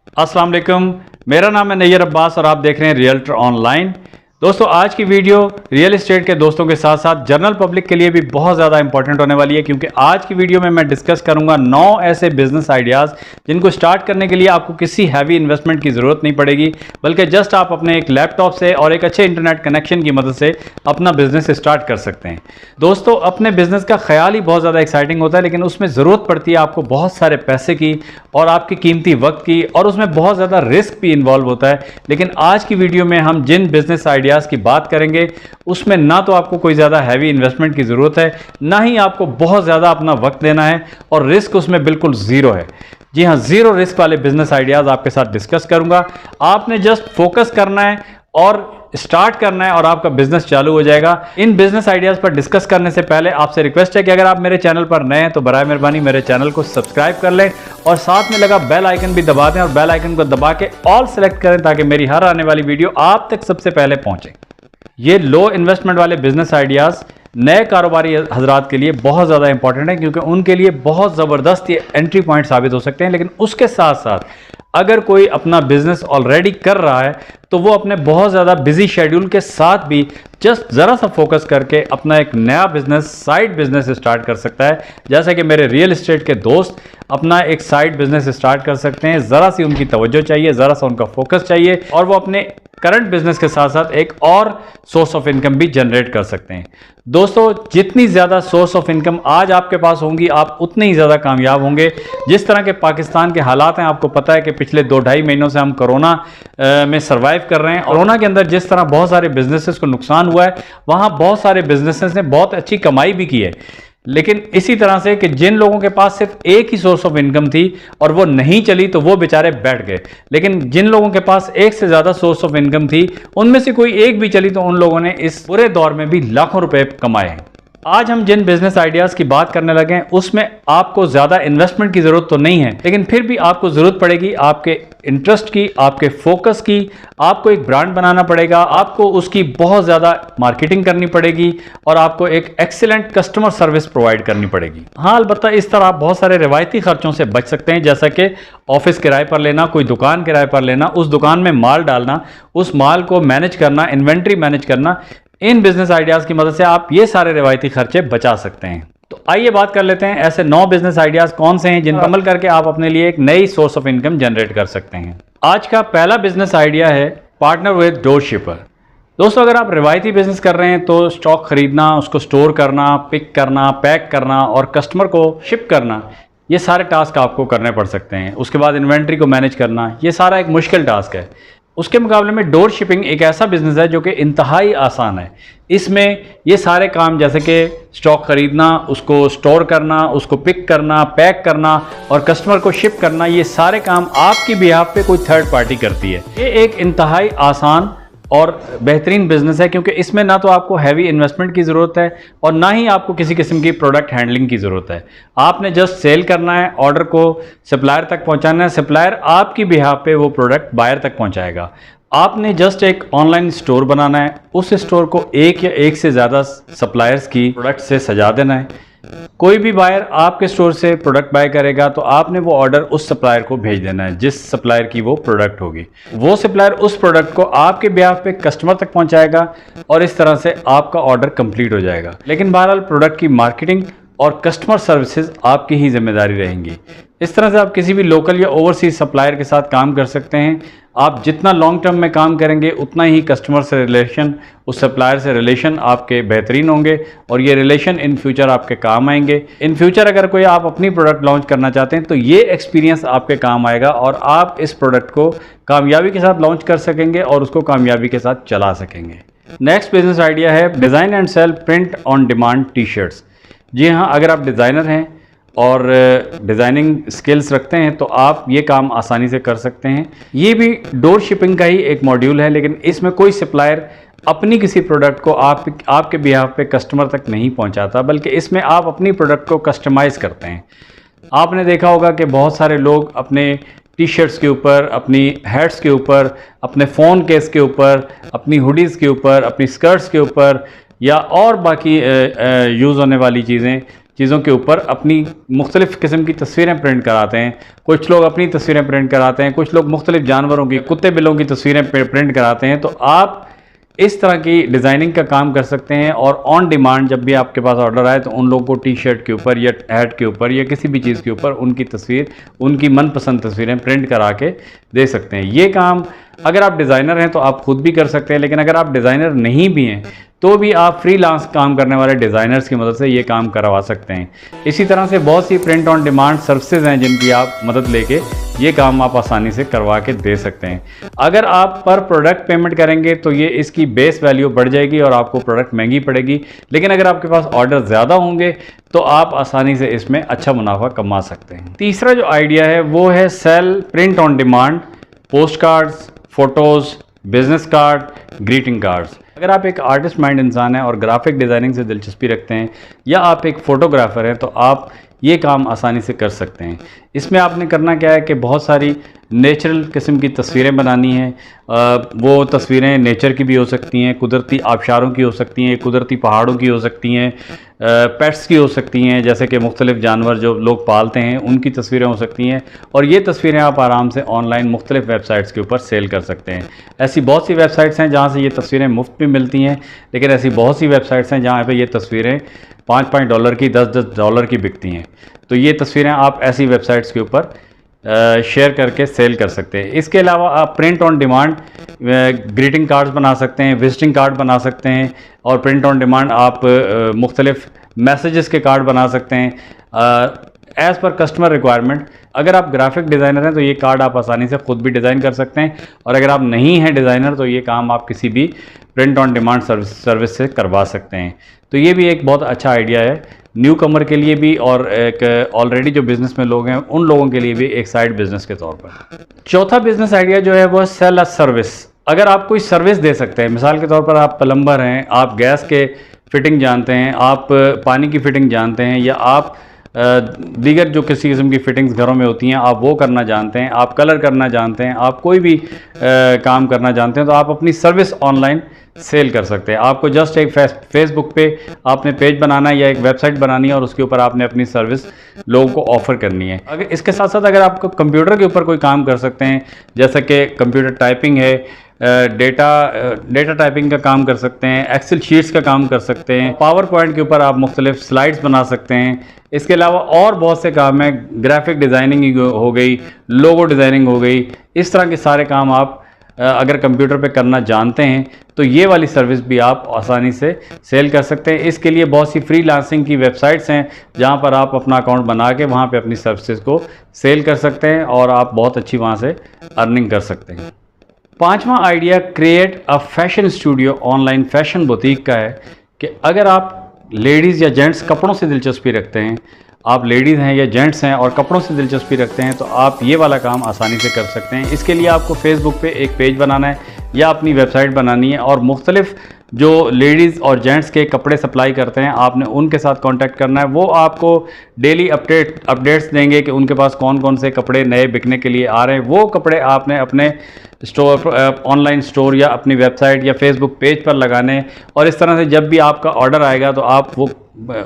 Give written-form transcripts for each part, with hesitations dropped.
अस्सलाम वालेकुम, मेरा नाम है नैयर अब्बास और आप देख रहे हैं रियल्टर ऑनलाइन। दोस्तों, आज की वीडियो रियल एस्टेट के दोस्तों के साथ साथ जनरल पब्लिक के लिए भी बहुत ज़्यादा इंपॉर्टेंट होने वाली है, क्योंकि आज की वीडियो में मैं डिस्कस करूंगा 9 ऐसे बिजनेस आइडियाज़ जिनको स्टार्ट करने के लिए आपको किसी हैवी इन्वेस्टमेंट की ज़रूरत नहीं पड़ेगी, बल्कि जस्ट आप अपने एक लैपटॉप से और एक अच्छे इंटरनेट कनेक्शन की मदद से अपना बिजनेस स्टार्ट कर सकते हैं। दोस्तों, अपने बिजनेस का ख्याल ही बहुत ज़्यादा एक्साइटिंग होता है, लेकिन उसमें ज़रूरत पड़ती है आपको बहुत सारे पैसे की और आपकी कीमती वक्त की, और उसमें बहुत ज़्यादा रिस्क भी इन्वॉल्व होता है। लेकिन आज की वीडियो में हम जिन बिजनेस आइडियाज़ की बात करेंगे उसमें ना तो आपको कोई ज़्यादा हैवी इन्वेस्टमेंट की ज़रूरत है, ना ही आपको बहुत ज़्यादा अपना वक्त देना है, और रिस्क उसमें बिल्कुल ज़ीरो है। जी हाँ, ज़ीरो रिस्क वाले बिजनेस आइडियाज़ आपके साथ डिस्कस करूंगा। आपने जस्ट फोकस करना है और स्टार्ट करना है और आपका बिजनेस चालू हो जाएगा। इन बिजनेस आइडियाज़ पर डिस्कस करने से पहले आपसे रिक्वेस्ट है कि अगर आप मेरे चैनल पर नए हैं तो बराए मेहरबानी मेरे चैनल को सब्सक्राइब कर लें और साथ में लगा बेल आइकन भी दबा दें, और बेल आइकन को दबा के ऑल सेलेक्ट करें ताकि मेरी हर आने वाली वीडियो आप तक सबसे पहले पहुंचे। ये लो इन्वेस्टमेंट वाले बिजनेस आइडियाज़ नए कारोबारी हजरात के लिए बहुत ज़्यादा इंपॉर्टेंट है, क्योंकि उनके लिए बहुत ज़बरदस्त ये एंट्री पॉइंट साबित हो सकते हैं। लेकिन उसके साथ साथ अगर कोई अपना बिजनेस ऑलरेडी कर रहा है तो वो अपने बहुत ज़्यादा बिजी शेड्यूल के साथ भी जस्ट ज़रा सा फोकस करके अपना एक नया बिजनेस, साइड बिजनेस स्टार्ट कर सकता है। जैसे कि मेरे रियल एस्टेट के दोस्त अपना एक साइड बिजनेस स्टार्ट कर सकते हैं। ज़रा सी उनकी तवज्जो चाहिए, ज़रा सा उनका फोकस चाहिए, और वो अपने करंट बिजनेस के साथ साथ एक और सोर्स ऑफ इनकम भी जनरेट कर सकते हैं। दोस्तों, जितनी ज़्यादा सोर्स ऑफ इनकम आज आपके पास होंगी, आप उतने ही ज़्यादा कामयाब होंगे। जिस तरह के पाकिस्तान के हालात हैं, आपको पता है कि पिछले 2-2.5 महीनों से हम कोरोना में सर्वाइव कर रहे हैं। कोरोना के अंदर जिस तरह बहुत सारे बिजनेसेस को नुकसान हुआ है, वहाँ बहुत सारे बिजनेसेस ने बहुत अच्छी कमाई भी की है। लेकिन इसी तरह से कि जिन लोगों के पास सिर्फ एक ही सोर्स ऑफ इनकम थी और वो नहीं चली तो वो बेचारे बैठ गए, लेकिन जिन लोगों के पास एक से ज़्यादा सोर्स ऑफ इनकम थी उनमें से कोई एक भी चली तो उन लोगों ने इस पूरे दौर में भी लाखों रुपए कमाए हैं। आज हम जिन बिजनेस आइडियाज़ की बात करने लगे हैं उसमें आपको ज़्यादा इन्वेस्टमेंट की ज़रूरत तो नहीं है, लेकिन फिर भी आपको ज़रूरत पड़ेगी आपके इंटरेस्ट की, आपके फोकस की। आपको एक ब्रांड बनाना पड़ेगा, आपको उसकी बहुत ज़्यादा मार्केटिंग करनी पड़ेगी, और आपको एक एक्सीलेंट कस्टमर सर्विस प्रोवाइड करनी पड़ेगी। हाँ, अलबत्ता इस तरह आप बहुत सारे रिवायती खर्चों से बच सकते हैं, जैसा कि ऑफिस किराए पर लेना, कोई दुकान किराए पर लेना, उस दुकान में माल डालना, उस माल को मैनेज करना, इन्वेंट्री मैनेज करना। इन बिजनेस आइडियाज़ की मदद से आप ये सारे रिवायती खर्चे बचा सकते हैं। तो आइए बात कर लेते हैं ऐसे 9 बिजनेस आइडियाज़ कौन से हैं जिनको अमल करके आप अपने लिए एक नई सोर्स ऑफ इनकम जनरेट कर सकते हैं। आज का पहला बिजनेस आइडिया है पार्टनर विद डोर शिपर। दोस्तों, अगर आप रिवायती बिजनेस कर रहे हैं तो स्टॉक खरीदना, उसको स्टोर करना, पिक करना, पैक करना और कस्टमर को शिप करना, ये सारे टास्क आपको करने पड़ सकते हैं। उसके बाद इन्वेंट्री को मैनेज करना, ये सारा एक मुश्किल टास्क है। उसके मुकाबले में डोर शिपिंग एक ऐसा बिजनेस है जो कि इंतहाई आसान है। इसमें ये सारे काम जैसे कि स्टॉक खरीदना, उसको स्टोर करना, उसको पिक करना, पैक करना और कस्टमर को शिप करना, ये सारे काम आपकी बिहाफ पे कोई थर्ड पार्टी करती है। ये एक इंतहाई आसान और बेहतरीन बिजनेस है, क्योंकि इसमें ना तो आपको हैवी इन्वेस्टमेंट की ज़रूरत है और ना ही आपको किसी किस्म की प्रोडक्ट हैंडलिंग की ज़रूरत है। आपने जस्ट सेल करना है, ऑर्डर को सप्लायर तक पहुंचाना है, सप्लायर आपकी बिहाफ पे वो प्रोडक्ट बायर तक पहुंचाएगा। आपने जस्ट एक ऑनलाइन स्टोर बनाना है, उस स्टोर को एक या एक से ज़्यादा सप्लायर्स की प्रोडक्ट से सजा देना है। कोई भी बायर आपके स्टोर से प्रोडक्ट बाय करेगा तो आपने वो ऑर्डर उस सप्लायर को भेज देना है जिस सप्लायर की वो प्रोडक्ट होगी। वो सप्लायर उस प्रोडक्ट को आपके बिहाफ पे कस्टमर तक पहुंचाएगा और इस तरह से आपका ऑर्डर कंप्लीट हो जाएगा। लेकिन बहरहाल प्रोडक्ट की मार्केटिंग और कस्टमर सर्विसेज आपकी ही जिम्मेदारी रहेंगी। इस तरह से आप किसी भी लोकल या ओवरसीज सप्लायर के साथ काम कर सकते हैं। आप जितना लॉन्ग टर्म में काम करेंगे उतना ही कस्टमर से रिलेशन, उस सप्लायर से रिलेशन आपके बेहतरीन होंगे और ये रिलेशन इन फ्यूचर आपके काम आएंगे। इन फ्यूचर अगर कोई आप अपनी प्रोडक्ट लॉन्च करना चाहते हैं तो ये एक्सपीरियंस आपके काम आएगा और आप इस प्रोडक्ट को कामयाबी के साथ लॉन्च कर सकेंगे और उसको कामयाबी के साथ चला सकेंगे। नेक्स्ट बिजनेस आइडिया है design and sell print on demand T shirts. जी हाँ, अगर आप डिज़ाइनर हैं और डिज़ाइनिंग स्किल्स रखते हैं तो आप ये काम आसानी से कर सकते हैं। ये भी डोर शिपिंग का ही एक मॉड्यूल है, लेकिन इसमें कोई सप्लायर अपनी किसी प्रोडक्ट को आपके बिहाफ पे कस्टमर तक नहीं पहुंचाता, बल्कि इसमें आप अपनी प्रोडक्ट को कस्टमाइज़ करते हैं। आपने देखा होगा कि बहुत सारे लोग अपने टी शर्ट्स के ऊपर, अपनी हैट्स के ऊपर, अपने फ़ोन केस के ऊपर, अपनी हुडीज़ के ऊपर, अपनी स्कर्ट्स के ऊपर या और बाकी यूज़ होने वाली चीज़ें चीज़ों के ऊपर अपनी मुख्तलिफ़ किस्म की तस्वीरें प्रिंट कराते हैं। कुछ लोग अपनी तस्वीरें प्रिंट कराते हैं, कुछ लोग मुख्तलिफ़ जानवरों की, कुत्ते बिल्लों की तस्वीरें प्रिंट कराते हैं। तो आप इस तरह की डिज़ाइनिंग का काम कर सकते हैं और ऑन डिमांड जब भी आपके पास ऑर्डर आए तो उन लोगों को टी शर्ट के ऊपर या हैट के ऊपर या किसी भी चीज़ के ऊपर उनकी तस्वीर, उनकी मनपसंद तस्वीरें प्रिंट करा के दे सकते हैं। ये काम अगर आप डिज़ाइनर हैं तो आप खुद भी कर सकते हैं, लेकिन अगर आप डिज़ाइनर नहीं भी हैं तो भी आप फ्रीलांस काम करने वाले डिज़ाइनर्स की मदद से ये काम करवा सकते हैं। इसी तरह से बहुत सी प्रिंट ऑन डिमांड सर्विसेज हैं जिनकी आप मदद लेके ये काम आप आसानी से करवा के दे सकते हैं। अगर आप पर प्रोडक्ट पेमेंट करेंगे तो ये इसकी बेस वैल्यू बढ़ जाएगी और आपको प्रोडक्ट महंगी पड़ेगी, लेकिन अगर आपके पास ऑर्डर ज़्यादा होंगे तो आप आसानी से इसमें अच्छा मुनाफा कमा सकते हैं। तीसरा जो आइडिया है वो है sell print on demand post cards, photos, business card, greeting cards. अगर आप एक आर्टिस्ट माइंड इंसान हैं और ग्राफिक डिज़ाइनिंग से दिलचस्पी रखते हैं या आप एक फ़ोटोग्राफ़र हैं तो आप ये काम आसानी से कर सकते हैं। इसमें आपने करना क्या है कि बहुत सारी नेचुरल किस्म की तस्वीरें बनानी हैं। वो तस्वीरें नेचर की भी हो सकती हैं, कुदरती आबशारों की हो सकती हैं, कुदरती पहाड़ों की हो सकती हैं, पेट्स की हो सकती हैं, जैसे कि मुख्तलिफ जानवर जो लोग पालते हैं उनकी तस्वीरें हो सकती हैं। और ये तस्वीरें आप आराम से ऑनलाइन मुख्तलिफ वेबसाइट्स के ऊपर सेल कर सकते हैं। ऐसी बहुत सी वेबसाइट्स हैं जहाँ से ये तस्वीरें मुफ्त में मिलती हैं, लेकिन ऐसी बहुत सी वेबसाइट्स हैं जहाँ पे ये तस्वीरें $5 की, $10 की बिकती हैं। तो ये तस्वीरें आप ऐसी वेबसाइट्स के ऊपर शेयर करके सेल कर सकते हैं। इसके अलावा आप print on demand greeting cards बना सकते हैं, विजिटिंग कार्ड बना सकते हैं और प्रिंट ऑन डिमांड आप मुख्तलिफ मैसेजेस के कार्ड बना सकते हैं एज़ पर कस्टमर रिक्वायरमेंट। अगर आप ग्राफिक डिज़ाइनर हैं तो ये कार्ड आप आसानी से ख़ुद भी डिज़ाइन कर सकते हैं, और अगर आप नहीं हैं डिज़ाइनर तो ये काम आप किसी भी प्रिंट ऑन डिमांड सर्विस से करवा सकते हैं। तो ये भी एक बहुत अच्छा आइडिया है न्यू कमर के लिए भी, और एक ऑलरेडी जो बिज़नेस में लोग हैं उन लोगों के लिए भी एक साइड बिज़नेस के तौर पर। चौथा बिज़नेस आइडिया जो है वो सेल अ सर्विस। अगर आप कोई सर्विस दे सकते हैं, मिसाल के तौर पर आप प्लम्बर हैं, आप गैस के फिटिंग जानते हैं, आप पानी की फ़िटिंग जानते हैं, या आप दीगर जो किसी किस्म की फ़िटिंग्स घरों में होती हैं आप वो करना जानते हैं, आप कलर करना जानते हैं, आप कोई भी काम करना जानते हैं, तो आप अपनी सर्विस ऑनलाइन सेल कर सकते हैं। आपको जस्ट एक फेसबुक पे आपने पेज बनाना है या एक वेबसाइट बनानी है और उसके ऊपर आपने अपनी सर्विस लोगों को ऑफ़र करनी है। अगर इसके साथ साथ अगर आप कंप्यूटर के ऊपर कोई काम कर सकते हैं, जैसा कि कंप्यूटर टाइपिंग है, डेटा टाइपिंग का काम कर सकते हैं, एक्सेल शीट्स का काम कर सकते हैं, पावर पॉइंट के ऊपर आप मुख्तलिफ स्लाइड्स बना सकते हैं। इसके अलावा और बहुत से काम हैं, ग्राफिक डिज़ाइनिंग हो गई, लोगो डिज़ाइनिंग हो गई, इस तरह के सारे काम आप अगर कंप्यूटर पे करना जानते हैं तो ये वाली सर्विस भी आप आसानी से सेल कर सकते हैं। इसके लिए बहुत सी फ्रीलांसिंग की वेबसाइट्स हैं जहां पर आप अपना अकाउंट बना के वहां पे अपनी सर्विसेज को सेल कर सकते हैं और आप बहुत अच्छी वहां से अर्निंग कर सकते हैं। पांचवा idea create a fashion studio online fashion boutique का है कि अगर आप लेडीज़ या जेंट्स कपड़ों से दिलचस्पी रखते हैं, आप लेडीज़ हैं या जेंट्स हैं और कपड़ों से दिलचस्पी रखते हैं, तो आप ये वाला काम आसानी से कर सकते हैं। इसके लिए आपको फेसबुक पे एक पेज बनाना है या अपनी वेबसाइट बनानी है और मुख्तलिफ जो लेडीज़ और जेंट्स के कपड़े सप्लाई करते हैं आपने उनके साथ कांटेक्ट करना है। वो आपको डेली अपडेट्स देंगे कि उनके पास कौन कौन से कपड़े नए बिकने के लिए आ रहे हैं। वो कपड़े आपने अपने स्टोर, ऑनलाइन स्टोर या अपनी वेबसाइट या फेसबुक पेज पर लगाने, और इस तरह से जब भी आपका ऑर्डर आएगा तो आप वो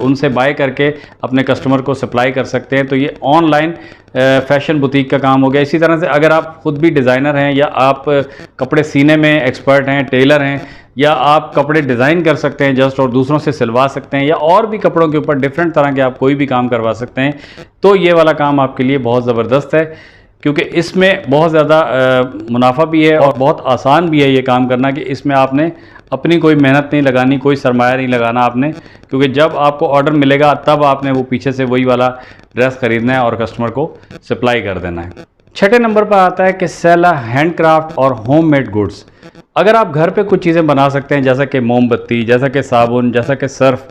उनसे बाय करके अपने कस्टमर को सप्लाई कर सकते हैं। तो ये ऑनलाइन फैशन बुटीक का काम हो गया। इसी तरह से अगर आप खुद भी डिज़ाइनर हैं या आप कपड़े सीने में एक्सपर्ट हैं, टेलर हैं, या आप कपड़े डिज़ाइन कर सकते हैं जस्ट और दूसरों से सिलवा सकते हैं, या और भी कपड़ों के ऊपर डिफरेंट तरह के आप कोई भी काम करवा सकते हैं, तो ये वाला काम आपके लिए बहुत ज़बरदस्त है, क्योंकि इसमें बहुत ज़्यादा मुनाफा भी है और बहुत आसान भी है ये काम करना कि इसमें आपने अपनी कोई मेहनत नहीं लगानी, कोई सरमाया नहीं लगाना आपने, क्योंकि जब आपको ऑर्डर मिलेगा तब आपने वो पीछे से वही वाला ड्रेस खरीदना है और कस्टमर को सप्लाई कर देना है। छठे नंबर पर आता है कि सेल हैंडक्राफ्ट और होममेड गुड्स। अगर आप घर पे कुछ चीज़ें बना सकते हैं जैसा कि मोमबत्ती, जैसा कि साबुन, जैसा कि सर्फ,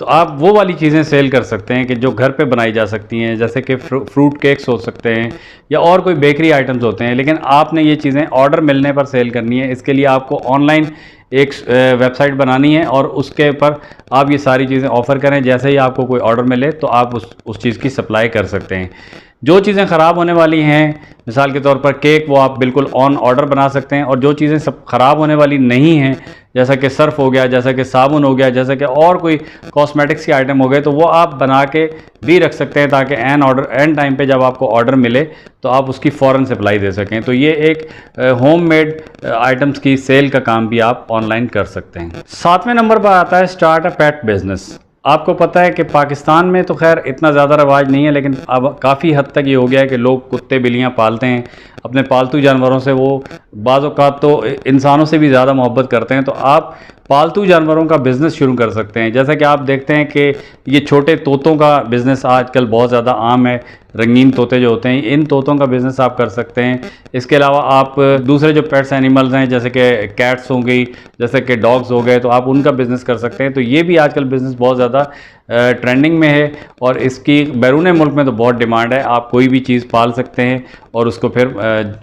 तो आप वो वाली चीज़ें सेल कर सकते हैं कि जो घर पे बनाई जा सकती हैं, जैसे कि फ्रूट केक्स हो सकते हैं या और कोई बेकरी आइटम्स होते हैं, लेकिन आपने ये चीज़ें ऑर्डर मिलने पर सेल करनी है। इसके लिए आपको ऑनलाइन एक वेबसाइट बनानी है और उसके ऊपर आप ये सारी चीज़ें ऑफ़र करें। जैसे ही आपको कोई ऑर्डर मिले तो आप उस चीज़ की सप्लाई कर सकते हैं। जो चीज़ें ख़राब होने वाली हैं, मिसाल के तौर पर केक, वो आप बिल्कुल ऑन ऑर्डर बना सकते हैं। और जो चीज़ें सब ख़राब होने वाली नहीं हैं, जैसा कि सर्फ़ हो गया, जैसा कि साबुन हो गया, जैसा कि और कोई कॉस्मेटिक्स के आइटम हो गए, तो वो आप बना के भी रख सकते हैं ताकि एन टाइम पे जब आपको ऑर्डर मिले तो आप उसकी फ़ौरन सप्लाई दे सकें। तो ये एक होममेड आइटम्स की सेल का काम भी आप ऑनलाइन कर सकते हैं। 7वें नंबर पर आता है स्टार्ट अ पेट बिज़नेस। आपको पता है कि पाकिस्तान में तो खैर इतना ज़्यादा रवाज नहीं है, लेकिन अब काफ़ी हद तक ये हो गया है कि लोग कुत्ते बिल्लियाँ पालते हैं। अपने पालतू जानवरों से वो बाज़ औक़ात तो इंसानों से भी ज़्यादा मोहब्बत करते हैं। तो आप पालतू जानवरों का बिज़नेस शुरू कर सकते हैं। जैसा कि आप देखते हैं कि ये छोटे तोतों का बिज़नेस आजकल बहुत ज़्यादा आम है। रंगीन तोते जो होते हैं, इन तोतों का बिज़नेस आप कर सकते हैं। इसके अलावा आप दूसरे जो पेट्स एनिमल्स हैं, जैसे कि कैट्स हो गई, जैसे कि डॉग्स हो गए, तो आप उनका बिज़नेस कर सकते हैं। तो ये भी आजकल बिज़नेस बहुत ज़्यादा ट्रेंडिंग में है और इसकी बैरून मुल्क में तो बहुत डिमांड है। आप कोई भी चीज़ पाल सकते हैं और उसको फिर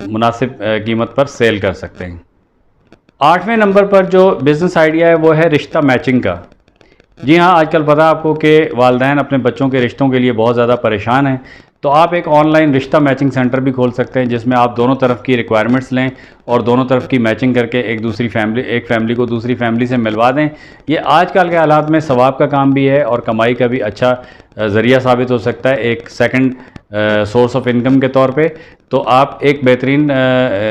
मुनासिब कीमत पर सेल कर सकते हैं। 8वें नंबर पर जो बिज़नेस आइडिया है वो है रिश्ता मैचिंग का। जी हाँ, आजकल पता है आपको कि वालिदैन अपने बच्चों के रिश्तों के लिए बहुत ज़्यादा परेशान हैं। तो आप एक ऑनलाइन रिश्ता मैचिंग सेंटर भी खोल सकते हैं, जिसमें आप दोनों तरफ की रिक्वायरमेंट्स लें और दोनों तरफ की मैचिंग करके एक फैमिली को दूसरी फैमिली से मिलवा दें। ये आजकल के हालात में सवाब का काम भी है और कमाई का भी अच्छा ज़रिया साबित हो सकता है, एक सेकंड सोर्स ऑफ इनकम के तौर पे। तो आप एक बेहतरीन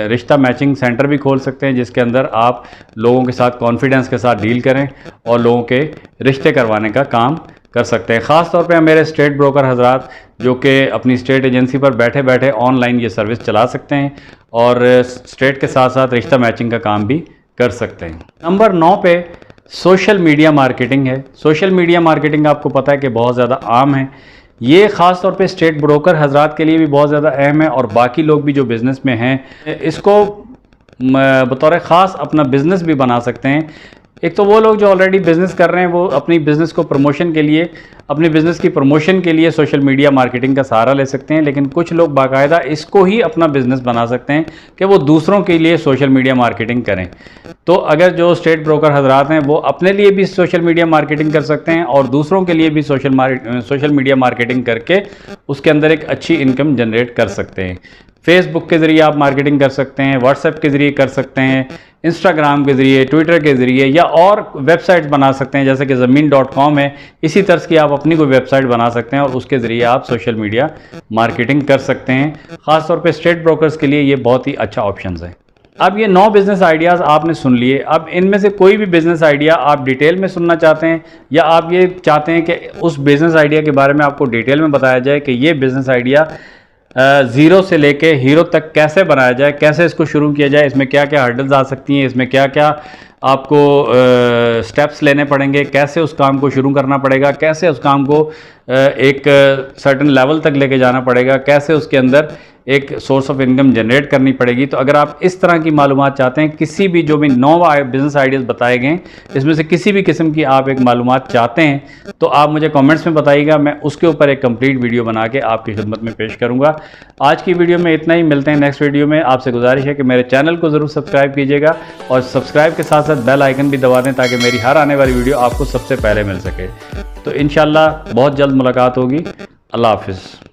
रिश्ता मैचिंग सेंटर भी खोल सकते हैं, जिसके अंदर आप लोगों के साथ कॉन्फिडेंस के साथ डील करें और लोगों के रिश्ते करवाने का काम कर सकते हैं। ख़ास तौर पे मेरे स्टेट ब्रोकर हजरात जो कि अपनी स्टेट एजेंसी पर बैठे बैठे ऑनलाइन ये सर्विस चला सकते हैं और स्टेट के साथ साथ रिश्ता मैचिंग का काम भी कर सकते हैं। नंबर 9 पे सोशल मीडिया मार्केटिंग है। सोशल मीडिया मार्केटिंग आपको पता है कि बहुत ज़्यादा आम है। ये ख़ास तौर पे स्टेट ब्रोकर हजरात के लिए भी बहुत ज़्यादा अहम है और बाकी लोग भी जो बिज़नेस में हैं इसको बतौर ख़ास अपना बिज़नेस भी बना सकते हैं। एक तो वो लोग जो ऑलरेडी बिज़नेस कर रहे हैं, वो अपनी बिज़नेस को प्रमोशन के लिए, अपने बिज़नेस की प्रमोशन के लिए सोशल मीडिया मार्केटिंग का सहारा ले सकते हैं। लेकिन कुछ लोग बाकायदा इसको ही अपना बिज़नेस बना सकते हैं कि वो दूसरों के लिए सोशल मीडिया मार्केटिंग करें। तो अगर जो स्टेट ब्रोकर हजरात हैं वो अपने लिए भी सोशल मीडिया मार्केटिंग कर सकते हैं और दूसरों के लिए भी सोशल मीडिया मार्केटिंग करके उसके अंदर एक अच्छी इनकम जनरेट कर सकते हैं। फेसबुक के ज़रिए आप मार्केटिंग कर सकते हैं, व्हाट्सएप के ज़रिए कर सकते हैं, इंस्टाग्राम के ज़रिए, ट्विटर के ज़रिए, या और वेबसाइट्स बना सकते हैं जैसे कि ज़मीन.com है। इसी तरह की आप अपनी कोई वेबसाइट बना सकते हैं और उसके ज़रिए आप सोशल मीडिया मार्केटिंग कर सकते हैं। ख़ासतौर पे स्टेट ब्रोकर्स के लिए ये बहुत ही अच्छा ऑप्शन है। अब ये 9 बिज़नेस आइडियाज़ आपने सुन लिए। अब इनमें से कोई भी बिज़नेस आइडिया आप डिटेल में सुनना चाहते हैं या आप ये चाहते हैं कि उस बिज़नेस आइडिया के बारे में आपको डिटेल में बताया जाए कि ये बिज़नेस आइडिया ज़ीरो से लेके हीरो तक कैसे बनाया जाए, कैसे इसको शुरू किया जाए, इसमें क्या क्या हर्डल्स आ सकती हैं, इसमें क्या क्या आपको स्टेप्स लेने पड़ेंगे, कैसे उस काम को शुरू करना पड़ेगा, कैसे उस काम को एक सर्टेन लेवल तक लेके जाना पड़ेगा, कैसे उसके अंदर एक सोर्स ऑफ इनकम जनरेट करनी पड़ेगी। तो अगर आप इस तरह की मालूमात चाहते हैं, किसी भी जो भी 9 बिज़नेस आइडियाज़ बताए गए इसमें से किसी भी किस्म की आप एक मालूमात चाहते हैं, तो आप मुझे कमेंट्स में बताइएगा। मैं उसके ऊपर एक कंप्लीट वीडियो बना के आपकी खिदमत में पेश करूंगा। आज की वीडियो में इतना ही, मिलते हैं नेक्स्ट वीडियो में। आपसे गुजारिश है कि मेरे चैनल को ज़रूर सब्सक्राइब कीजिएगा और सब्सक्राइब के साथ साथ बेल आइकन भी दबा दें ताकि मेरी हर आने वाली वीडियो आपको सबसे पहले मिल सके। तो इंशाल्लाह बहुत जल्द मुलाकात होगी। अल्लाह हाफिज़।